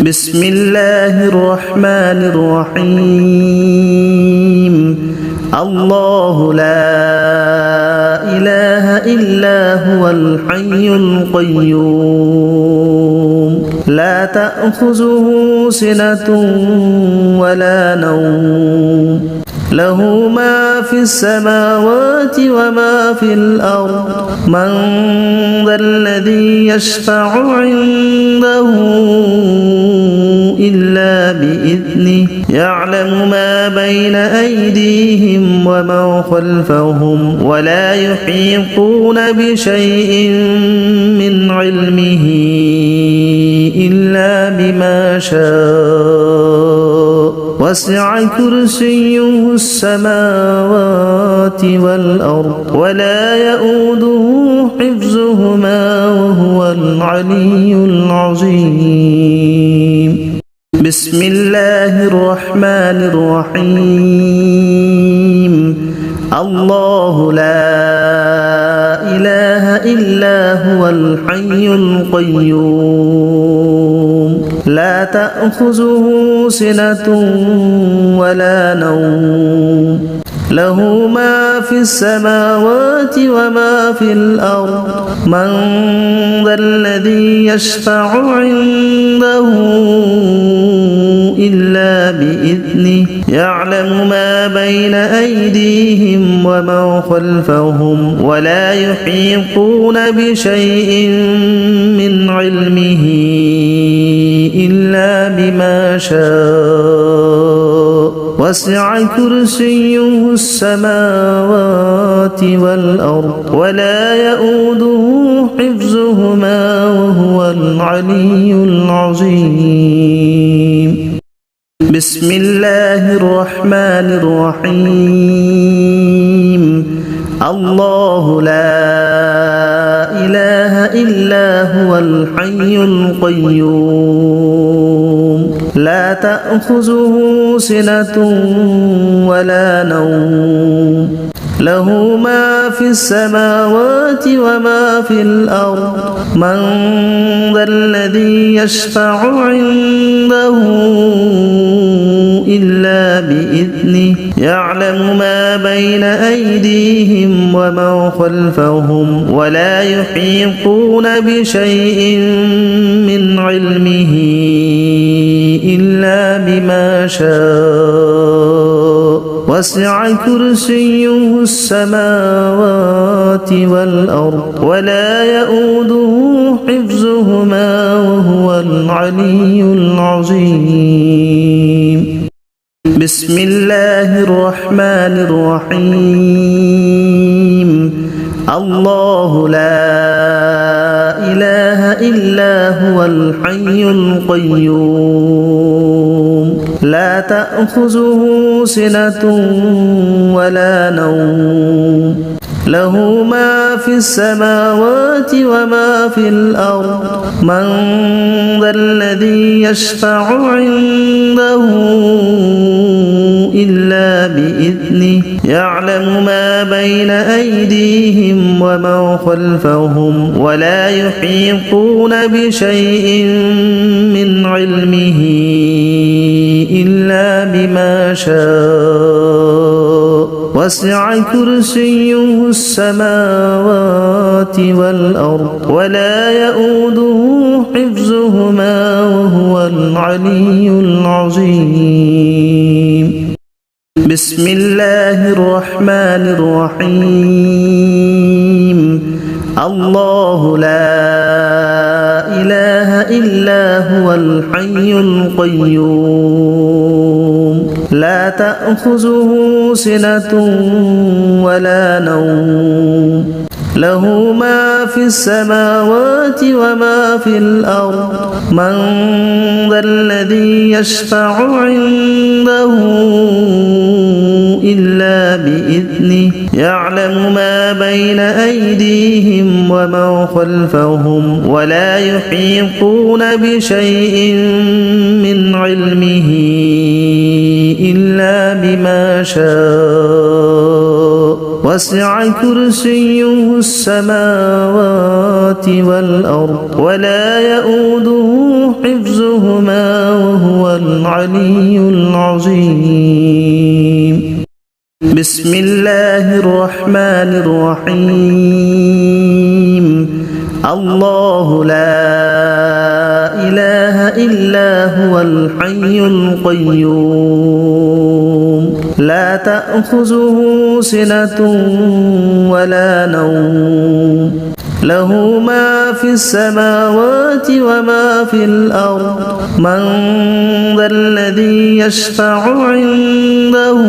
بسم الله الرحمن الرحيم الله لا إله إلا هو الحي القيوم لا تأخذه سنة ولا نوم له ما في السماوات وما في الأرض من ذا الذي يشفع عنده إلا بإذنه يعلم ما بين أيديهم وما خلفهم ولا يحيطون بشيء من علمه إلا بما شاء وسع كرسيه السماوات والأرض ولا يؤوده حفظهما وهو العلي العظيم بسم الله الرحمن الرحيم الله لا إله إلا هو الحي القيوم لا تأخذه سنة ولا نوم له ما في السماوات وما في الأرض من ذا الذي يشفع عنده إلا بإذنه يعلم ما بين أيديهم وما خلفهم ولا يحيطون بشيء من علمه إلا بما شاء وسع كرسيه السماوات والأرض ولا يؤوده حفظهما وهو العلي العظيم بسم الله الرحمن الرحيم الله لا إله إلا هو الحي القيوم لا تأخذه سنة ولا نوم له ما في السماوات وما في الأرض من ذا الذي يشفع عنده إلا بإذنه يعلم ما بين أيديهم وما خلفهم ولا يحيطون بشيء من علمه إلا بما شاء وسع كرسيه السماوات والأرض ولا يؤوده حفظهما وهو العلي العظيم بسم الله الرحمن الرحيم الله لا إله إلا هو الحي القيوم لا تأخذه سنة ولا نوم له ما في السماوات وما في الأرض من ذا الذي يشفع عنده إلا بإذنه يعلم ما بين أيديهم وما خلفهم ولا يحيطون بشيء من علمه إلا بما شاء وسع كرسيه السماوات والأرض ولا يؤوده حفظهما وهو العلي العظيم بسم الله الرحمن الرحيم الله لا إله إلا هو الحي القيوم لا تأخذه سنة ولا نوم له ما في السماوات وما في الأرض من ذا الذي يشفع عنده إلا بإذنه يعلم ما بين أيديهم وما خلفهم ولا يحيطون بشيء من علمه إلا بما شاء وسع كرسيه السماوات والأرض ولا يؤوده حفظهما وهو العلي العظيم بسم الله الرحمن الرحيم الله لا إله إلا هو الحي القيوم لا تأخذه سنة ولا نوم له ما في السماوات وما في الأرض من ذا الذي يشفع عنده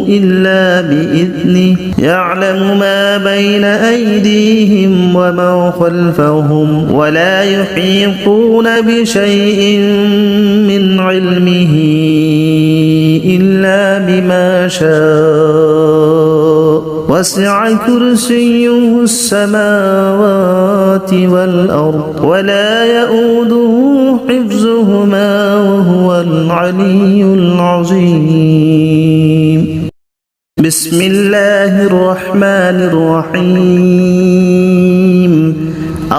إلا بإذنه يعلم ما بين أيديهم وما خلفهم ولا يحيطون بشيء من علمه إلا بما شاء وسع كرسيه السماوات والأرض ولا يؤوده حفظهما وهو العلي العظيم بسم الله الرحمن الرحيم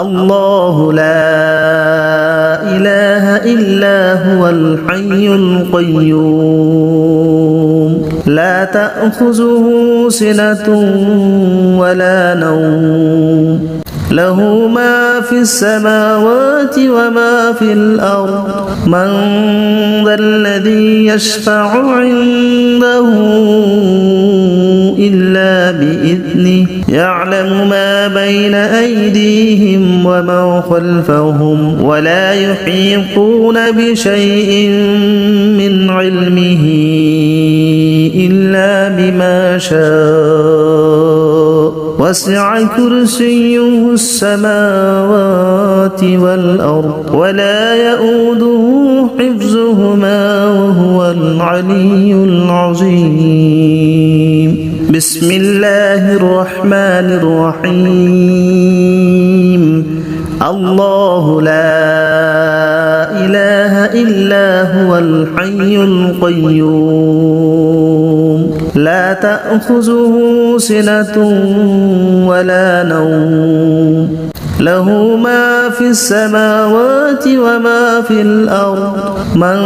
الله لا إله إلا هو الحي القيوم لا تأخذه سنة ولا نوم له ما في السماوات وما في الأرض من ذا الذي يشفع عنده إلا بإذنه يعلم ما بين أيديهم وما خلفهم ولا يحيطون بشيء من علمه إلا بما شاء وسع كرسيه السماوات والأرض ولا يؤوده حفظهما وهو العلي العظيم بسم الله الرحمن الرحيم الله لا إله إلا هو الحي القيوم لا تأخذه سنة ولا نوم له ما في السماوات وما في الأرض من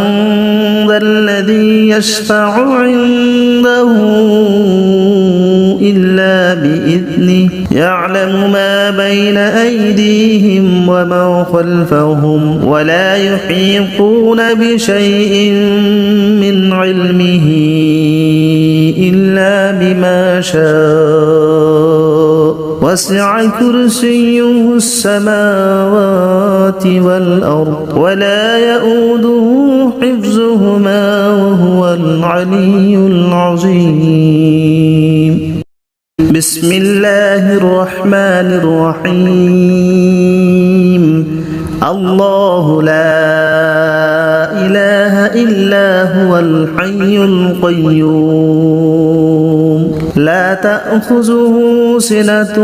ذا الذي يشفع عنده إلا بإذنه يعلم ما بين أيديهم وما خلفهم ولا يحيطون بشيء من علمه إلا بما شاء وسع كرسيه السماوات والأرض ولا يؤوده حفظهما وهو العلي العظيم بسم الله الرحمن الرحيم الله لا إله إلا هو الحي القيوم لا تأخذه سنة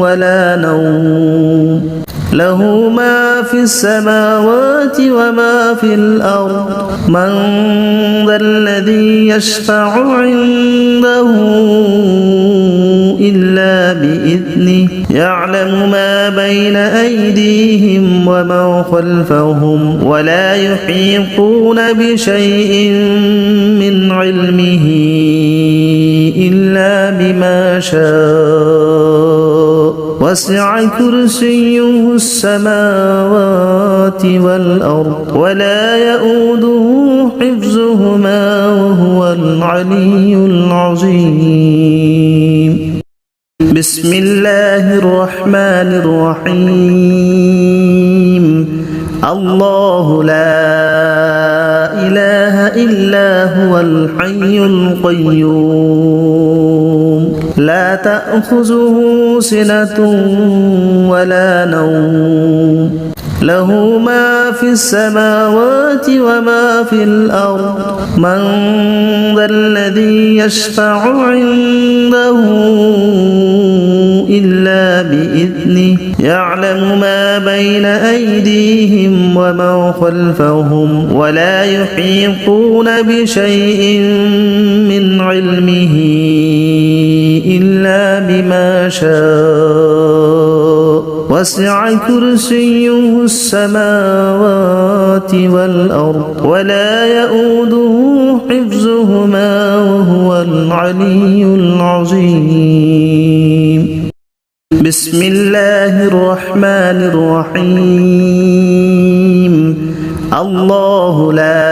ولا نوم له ما في السماوات وما في الأرض من ذا الذي يشفع عنده إلا بإذنه يعلم ما بين أيديهم وما خلفهم ولا يحيطون بشيء من علمه إلا بما شاء وسع كرسيه السماوات والأرض ولا يؤوده حفظهما وهو العلي العظيم بسم الله الرحمن الرحيم الله لا إله إلا هو الحي القيوم لا تأخذه سنة ولا نوم له ما في السماوات وما في الأرض من ذا الذي يشفع عنده إلا بإذنه يعلم ما بين أيديهم وما خلفهم ولا يحيطون بشيء من علمه إلا بما شاء وسع كرسيه السماوات والأرض ولا يؤوده حفظهما وهو العلي العظيم. بسم الله الرحمن الرحيم. الله لا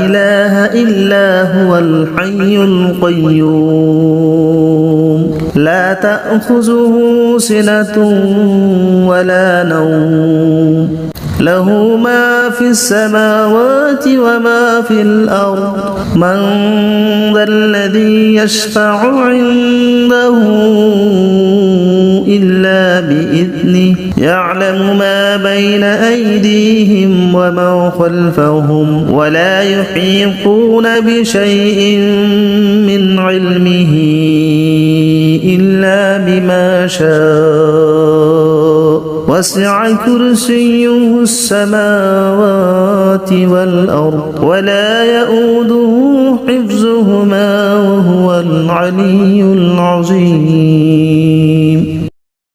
إله إلا هو الحي القيوم لا تأخذه سنة ولا نوم له ما في السماوات وما في الأرض من ذا الذي يشفع عنده إلا بإذنه يعلم ما بين أيديهم وما خلفهم ولا يحيطون بشيء من علمه إلا بما شاء وسع كرسيه السماوات والأرض ولا يؤوده حفظهما وهو العلي العظيم.